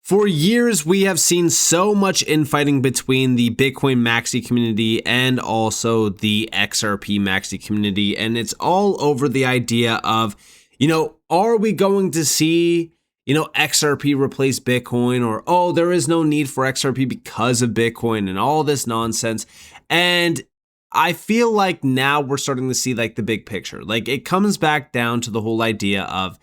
For years, we have seen so much infighting between the Bitcoin maxi community and also the XRP maxi community. And it's all over the idea of, are we going to see, XRP replace Bitcoin, or, oh, there is no need for XRP because of Bitcoin and all this nonsense. And I feel like now we're starting to see like the big picture. Like it comes back down to the whole idea of,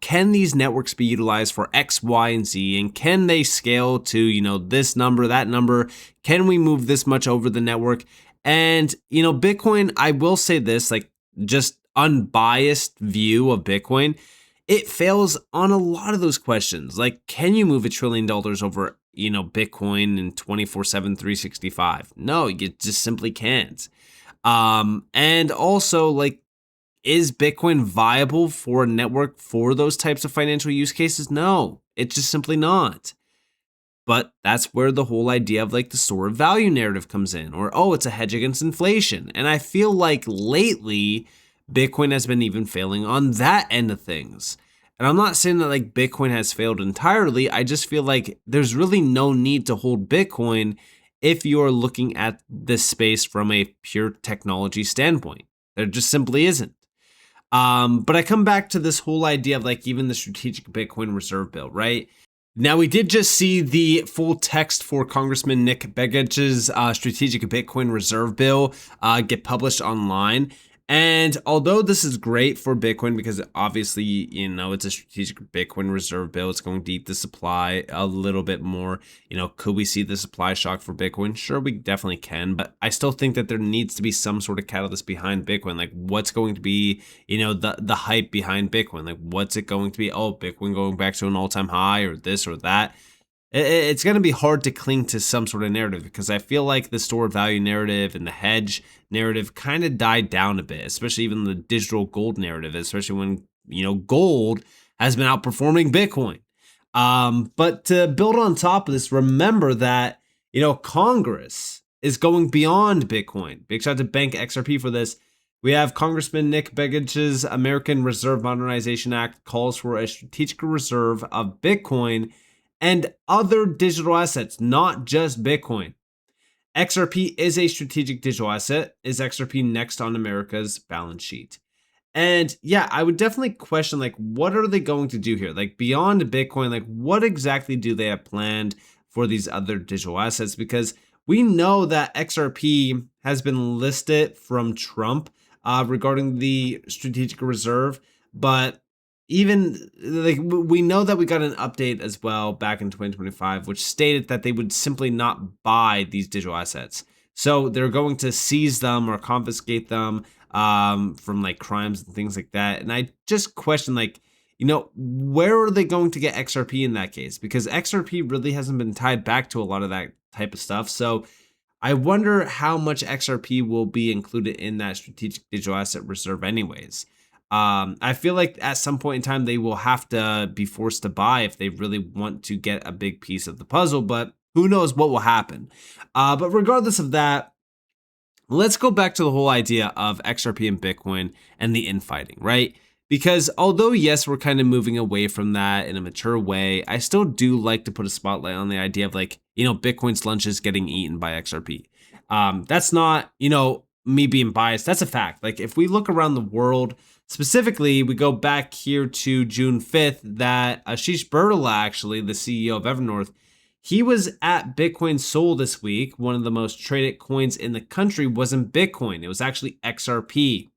can these networks be utilized for X, Y, and Z? And can they scale to, this number, that number? Can we move this much over the network? And, Bitcoin, I will say this, like just unbiased view of Bitcoin, it fails on a lot of those questions. Like, can you move $1 trillion over Bitcoin in 24/7, 365? No, you just simply can't. And also, like, is Bitcoin viable for a network for those types of financial use cases? No, it's just simply not. But that's where the whole idea of like the store of value narrative comes in, or, oh, it's a hedge against inflation. And I feel like lately, Bitcoin has been even failing on that end of things. And I'm not saying that like Bitcoin has failed entirely. I just feel like there's really no need to hold Bitcoin if you're looking at this space from a pure technology standpoint. There just simply isn't. But I come back to this whole idea of like even the strategic Bitcoin reserve bill, right? Now, we did just see the full text for Congressman Nick Begich's strategic Bitcoin reserve bill get published online. And although this is great for Bitcoin because obviously, it's a strategic Bitcoin reserve bill, it's going to eat the supply a little bit more. Could we see the supply shock for Bitcoin? Sure, we definitely can. But I still think that there needs to be some sort of catalyst behind Bitcoin. Like what's going to be, the hype behind Bitcoin? Like what's it going to be? Oh, Bitcoin going back to an all-time high or this or that. It's going to be hard to cling to some sort of narrative because I feel like the store of value narrative and the hedge narrative kind of died down a bit, especially even the digital gold narrative, especially when, gold has been outperforming Bitcoin. But to build on top of this, remember that, Congress is going beyond Bitcoin. Big shout out to Bank XRP for this. We have Congressman Nick Begich's American Reserve Modernization Act calls for a strategic reserve of Bitcoin and other digital assets, not just Bitcoin. XRP is a strategic digital asset. Is XRP next on America's balance sheet? And yeah, I would definitely question, like, what are they going to do here? Like, beyond Bitcoin, like, what exactly do they have planned for these other digital assets? Because we know that XRP has been listed from Trump regarding the strategic reserve, but even like we know that we got an update as well back in 2025, which stated that they would simply not buy these digital assets. So they're going to seize them or confiscate them from like crimes and things like that. And I just question, like, where are they going to get XRP in that case? Because XRP really hasn't been tied back to a lot of that type of stuff. So I wonder how much XRP will be included in that strategic digital asset reserve anyways. I feel like at some point in time, they will have to be forced to buy if they really want to get a big piece of the puzzle, but who knows what will happen. But regardless of that, let's go back to the whole idea of XRP and Bitcoin and the infighting, right? Because although, yes, we're kind of moving away from that in a mature way, I still do like to put a spotlight on the idea of like, Bitcoin's lunch is getting eaten by XRP. That's not, me being biased. That's a fact. Like if we look around the world, specifically, we go back here to June 5th that Ashish Burla, actually, the CEO of Evernorth, he was at Bitcoin Seoul this week. One of the most traded coins in the country wasn't Bitcoin. It was actually XRP.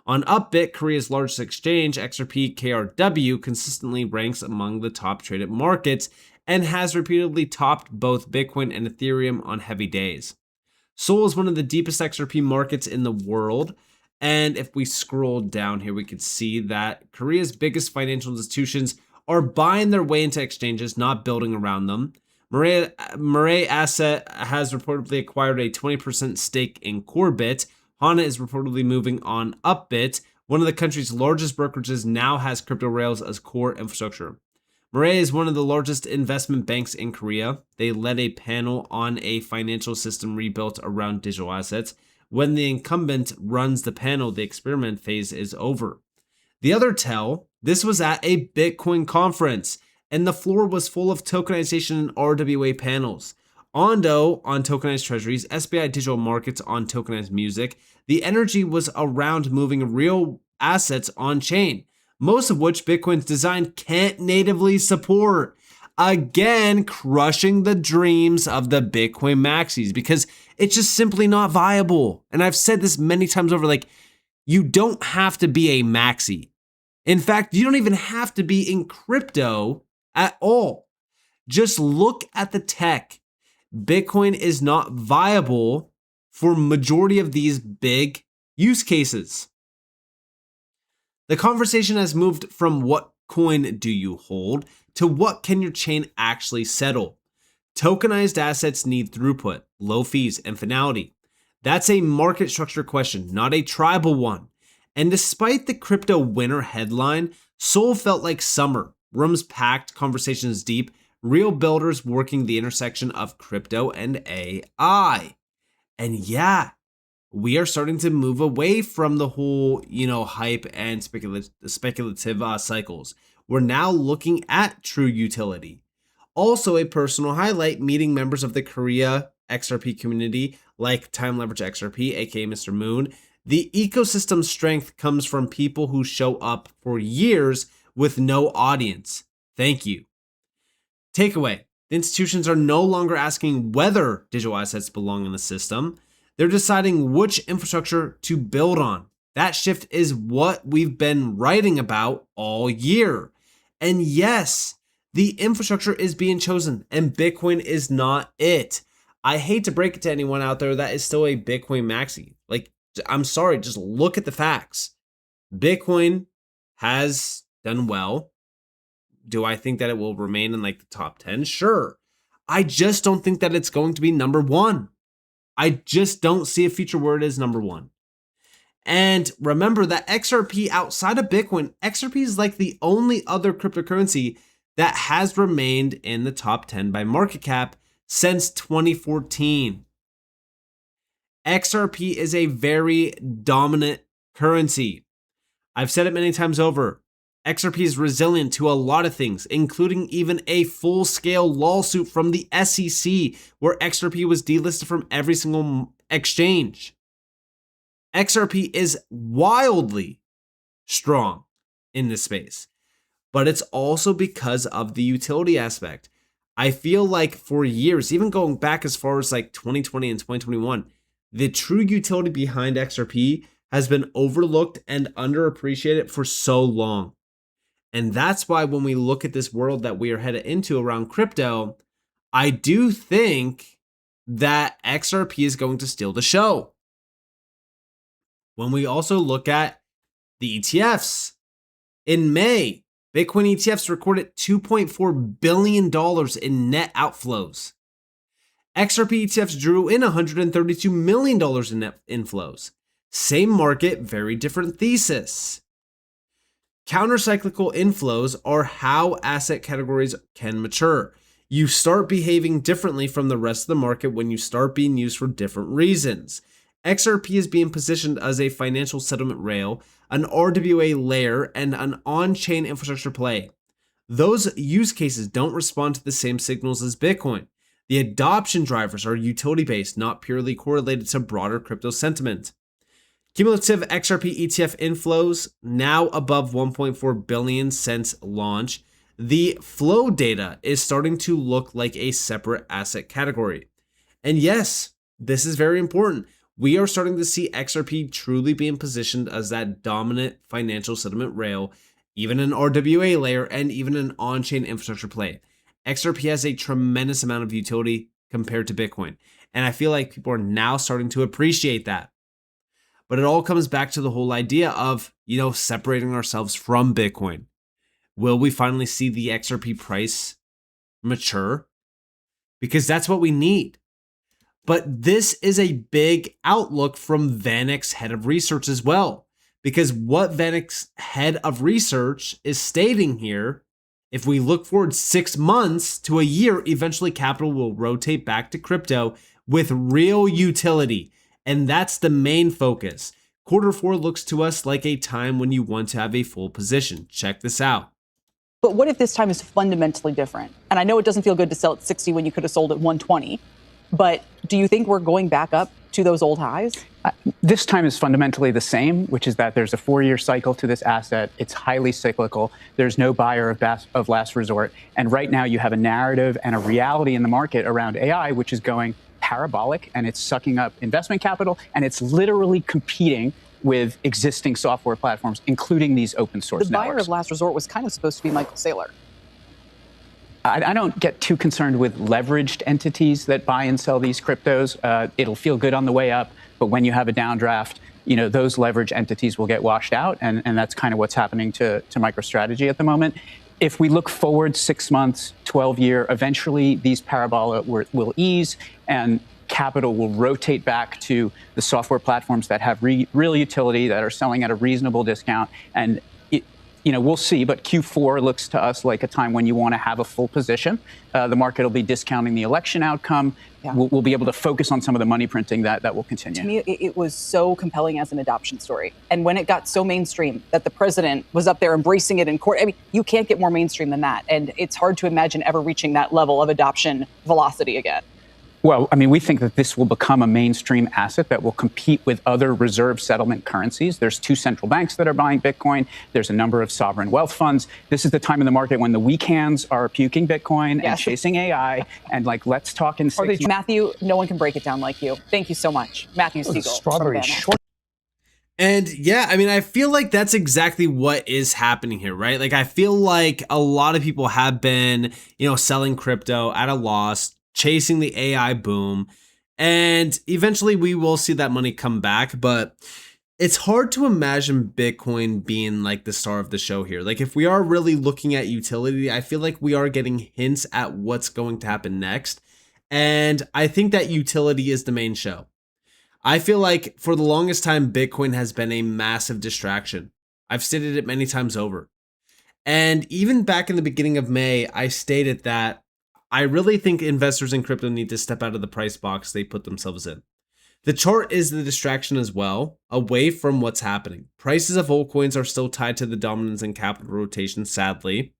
On Upbit, Korea's largest exchange, XRP KRW consistently ranks among the top traded markets and has repeatedly topped both Bitcoin and Ethereum on heavy days. Seoul is one of the deepest XRP markets in the world. And if we scroll down here, we could see that Korea's biggest financial institutions are buying their way into exchanges, not building around them. Murray Asset has reportedly acquired a 20% stake in Corebit. Hana is reportedly moving on Upbit. One of the country's largest brokerages now has crypto rails as core infrastructure. Murray is one of the largest investment banks in Korea. They led a panel on a financial system rebuilt around digital assets. When the incumbent runs the panel, the experiment phase is over. The other tell, this was at a Bitcoin conference. and the floor was full of tokenization and RWA panels. Ondo on tokenized treasuries, SBI digital markets on tokenized music. The energy was around moving real assets on chain, most of which Bitcoin's design can't natively support. Again, crushing the dreams of the Bitcoin maxis because it's just simply not viable. And I've said this many times over, like, you don't have to be a maxi. In fact, you don't even have to be in crypto at all. Just look at the tech. Bitcoin is not viable for majority of these big use cases. The conversation has moved from what coin do you hold to what can your chain actually settle. Tokenized assets need throughput, low fees, and finality. That's a market structure question, not a tribal one. And despite the crypto winter headline, Seoul felt like summer. Rooms packed, conversations deep, real builders working the intersection of crypto and AI. And yeah, we are starting to move away from the whole, hype and speculative cycles. We're now looking at true utility. Also, a personal highlight, meeting members of the Korea XRP community like Time Leverage XRP, aka Mr. Moon. The ecosystem strength comes from people who show up for years with no audience. Thank you. Takeaway: the institutions are no longer asking whether digital assets belong in the system. They're deciding which infrastructure to build on. That shift is what we've been writing about all year. And yes, the infrastructure is being chosen, and Bitcoin is not it. I hate to break it to anyone out there that is still a Bitcoin maxi. Like, I'm sorry, just look at the facts. Bitcoin has done well. Do I think that it will remain in like the top 10? Sure. I just don't think that it's going to be number one. I just don't see a future where it is number one. And remember that XRP outside of Bitcoin, XRP is like the only other cryptocurrency that has remained in the top 10 by market cap since 2014. XRP is a very dominant currency. I've said it many times over. XRP is resilient to a lot of things, including even a full-scale lawsuit from the SEC where XRP was delisted from every single exchange. XRP is wildly strong in this space, but it's also because of the utility aspect. I feel like for years, even going back as far as like 2020 and 2021, the true utility behind XRP has been overlooked and underappreciated for so long. And that's why when we look at this world that we are headed into around crypto, I do think that XRP is going to steal the show. When we also look at the ETFs, in May, Bitcoin ETFs recorded $2.4 billion in net outflows. XRP ETFs drew in $132 million in net inflows. Same market, very different thesis. Countercyclical inflows are how asset categories can mature. You start behaving differently from the rest of the market when you start being used for different reasons. XRP is being positioned as a financial settlement rail, an RWA layer, and an on-chain infrastructure play. Those use cases don't respond to the same signals as Bitcoin. The adoption drivers are utility-based, not purely correlated to broader crypto sentiment. Cumulative XRP ETF inflows now above 1.4 billion since launch. The flow data is starting to look like a separate asset category. And yes, this is very important. We are starting to see XRP truly being positioned as that dominant financial settlement rail, even an RWA layer, and even an on-chain infrastructure play. XRP has a tremendous amount of utility compared to Bitcoin. And I feel like people are now starting to appreciate that. But it all comes back to the whole idea of, separating ourselves from Bitcoin. Will we finally see the XRP price mature? Because that's what we need. But this is a big outlook from Vaneck's head of research as well. Because what Vaneck's head of research is stating here, if we look forward 6 months to a year, eventually capital will rotate back to crypto with real utility. And that's the main focus. Quarter 4 looks to us like a time when you want to have a full position. Check this out. But what if this time is fundamentally different? And I know it doesn't feel good to sell at 60 when you could have sold at 120, but do you think we're going back up to those old highs? This time is fundamentally the same, which is that there's a 4-year cycle to this asset. It's highly cyclical. There's no buyer of last resort. And right now you have a narrative and a reality in the market around AI, which is going parabolic, and it's sucking up investment capital, and it's literally competing with existing software platforms, including these open source networks. The buyer of last resort was kind of supposed to be Michael Saylor. I don't get too concerned with leveraged entities that buy and sell these cryptos. It'll feel good on the way up, but when you have a downdraft, those leverage entities will get washed out, and that's kind of what's happening to MicroStrategy at the moment. If we look forward 6 months, 12-year, eventually these parabola will ease, and capital will rotate back to the software platforms that have real utility, that are selling at a reasonable discount. And we'll see, but Q4 looks to us like a time when you want to have a full position. The market will be discounting the election outcome. Yeah. We'll be able to focus on some of the money printing that will continue. To me, it was so compelling as an adoption story. And when it got so mainstream that the president was up there embracing it in court, I mean, you can't get more mainstream than that. And it's hard to imagine ever reaching that level of adoption velocity again. Well, I mean, we think that this will become a mainstream asset that will compete with other reserve settlement currencies. There's 2 central banks that are buying Bitcoin. There's a number of sovereign wealth funds. This is the time in the market when the weak hands are puking Bitcoin and chasing AI. And let's talk in 6 months. Matthew, no one can break it down like you. Thank you so much. Matthew Siegel. Strawberry short. And yeah, I mean, I feel like that's exactly what is happening here, right? Like, I feel like a lot of people have been, selling crypto at a loss, chasing the AI boom, and eventually we will see that money come back. But it's hard to imagine Bitcoin being like the star of the show here. Like, if we are really looking at utility, I feel like we are getting hints at what's going to happen next. And I think that utility is the main show. I feel like for the longest time, Bitcoin has been a massive distraction. I've stated it many times over. And even back in the beginning of May, I stated that I really think investors in crypto need to step out of the price box they put themselves in. The chart is the distraction as well, away from what's happening. Prices of altcoins are still tied to the dominance and capital rotation, sadly.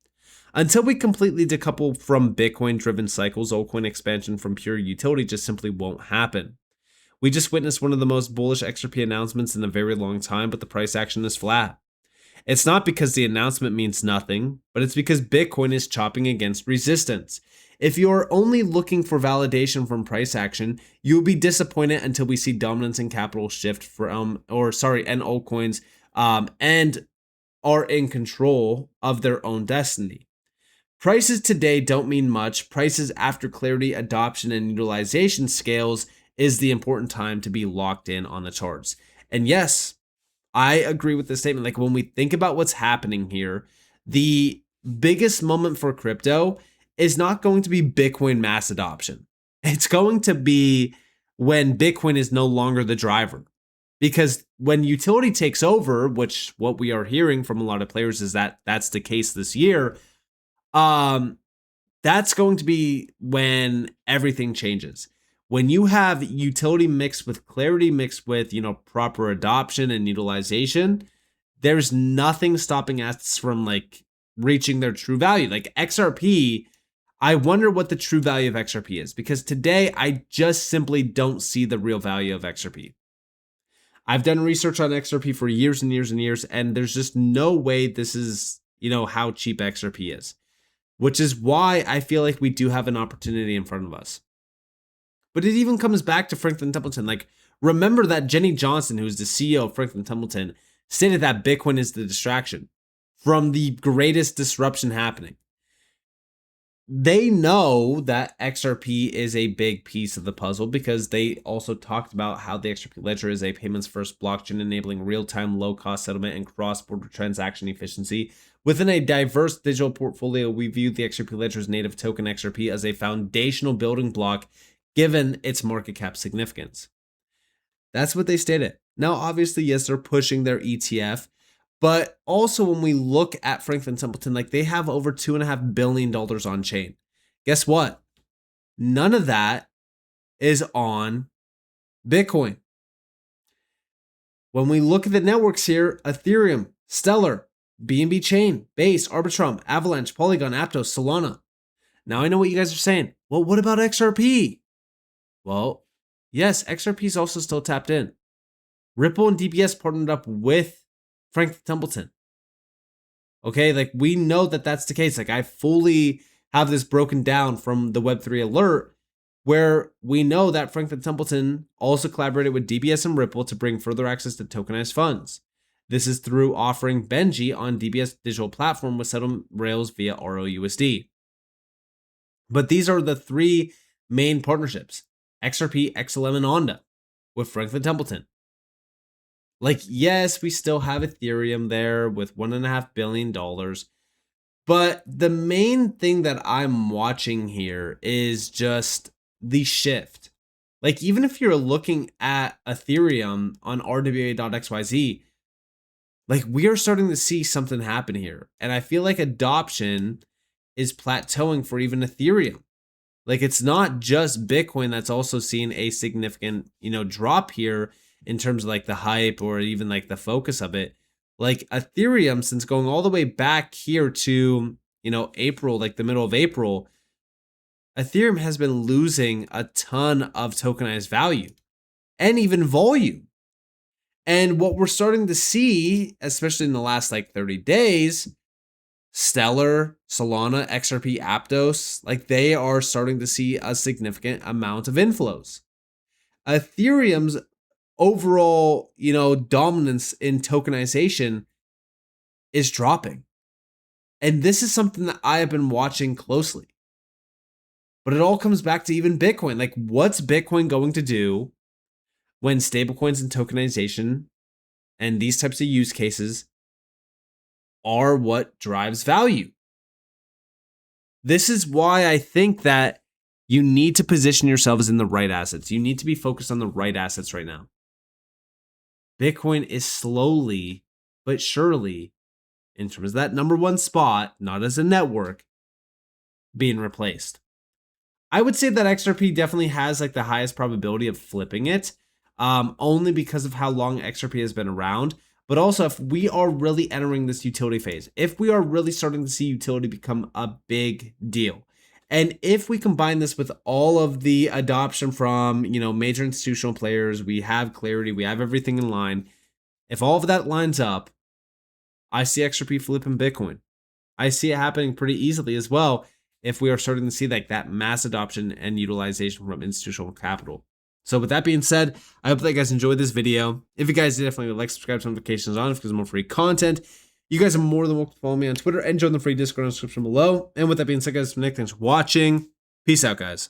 Until we completely decouple from Bitcoin-driven cycles, altcoin expansion from pure utility just simply won't happen. We just witnessed one of the most bullish XRP announcements in a very long time, but the price action is flat. It's not because the announcement means nothing, but it's because Bitcoin is chopping against resistance. If you're only looking for validation from price action, you will be disappointed until we see dominance and capital shift and altcoins and are in control of their own destiny. Prices today don't mean much. Prices after clarity, adoption, and utilization scales is the important time to be locked in on the charts. And yes, I agree with this statement. Like, when we think about what's happening here, the biggest moment for crypto is not going to be Bitcoin mass adoption. It's going to be when Bitcoin is no longer the driver. Because when utility takes over, which what we are hearing from a lot of players is that that's the case this year, that's going to be when everything changes. When you have utility mixed with clarity, mixed with, proper adoption and utilization, there's nothing stopping us from reaching their true value. Like XRP, I wonder what the true value of XRP is, because today I just simply don't see the real value of XRP. I've done research on XRP for years and years and years, and there's just no way this is, how cheap XRP is, which is why I feel like we do have an opportunity in front of us. But it even comes back to Franklin Templeton. Remember that Jenny Johnson, who's the CEO of Franklin Templeton, stated that Bitcoin is the distraction from the greatest disruption happening. They know that XRP is a big piece of the puzzle because they also talked about how the XRP ledger is a payments first blockchain enabling real-time low-cost settlement and cross-border transaction efficiency. Within a diverse digital portfolio, we view the XRP ledger's native token XRP as a foundational building block given its market cap significance. That's what they stated. Now, obviously, yes, they're pushing their ETF, but also when we look at Franklin Templeton, they have over $2.5 billion on chain. Guess what? None of that is on Bitcoin. When we look at the networks here, Ethereum, Stellar, BNB Chain, Base, Arbitrum, Avalanche, Polygon, Aptos, Solana. Now I know what you guys are saying. Well, what about XRP? Well, yes, XRP is also still tapped in. Ripple and DBS partnered up with Franklin Templeton. Okay, like we know that that's the case. Like I fully have this broken down from the Web3 alert, where we know that Franklin Templeton also collaborated with DBS and Ripple to bring further access to tokenized funds. This is through offering Benji on DBS digital platform with settlement rails via ROUSD. But these are the three main partnerships: XRP, XLM, and Onda with Franklin Templeton. Like, yes, we still have Ethereum there with $1.5 billion. But the main thing that I'm watching here is just the shift. Like, even if you're looking at Ethereum on RWA.xyz, like we are starting to see something happen here. And I feel like adoption is plateauing for even Ethereum. Like it's not just Bitcoin that's also seeing a significant, drop here in terms of like the hype or even like the focus of it. Like Ethereum, since going all the way back here to, April, like the middle of April, Ethereum has been losing a ton of tokenized value and even volume. And what we're starting to see, especially in the last like 30 days, Stellar, Solana, XRP, Aptos, like they are starting to see a significant amount of inflows. Ethereum's overall, dominance in tokenization is dropping. And this is something that I have been watching closely. But it all comes back to even Bitcoin. Like, what's Bitcoin going to do when stablecoins and tokenization and these types of use cases are what drives value? This is why I think that you need to position yourselves in the right assets. You need to be focused on the right assets right now. Bitcoin is slowly but surely, in terms of that number one spot, not as a network, being replaced. I would say that XRP definitely has like the highest probability of flipping it, only because of how long XRP has been around. But also, if we are really entering this utility phase, if we are really starting to see utility become a big deal, and if we combine this with all of the adoption from, major institutional players, we have clarity, we have everything in line. If all of that lines up, I see XRP flipping Bitcoin. I see it happening pretty easily as well if we are starting to see like that mass adoption and utilization from institutional capital. So with that being said, I hope that you guys enjoyed this video. If you guys did, definitely like, subscribe, turn notifications on if there's more free content. You guys are more than welcome to follow me on Twitter and join the free Discord in the description below. And with that being said, guys, Vaneck, thanks for watching. Peace out, guys.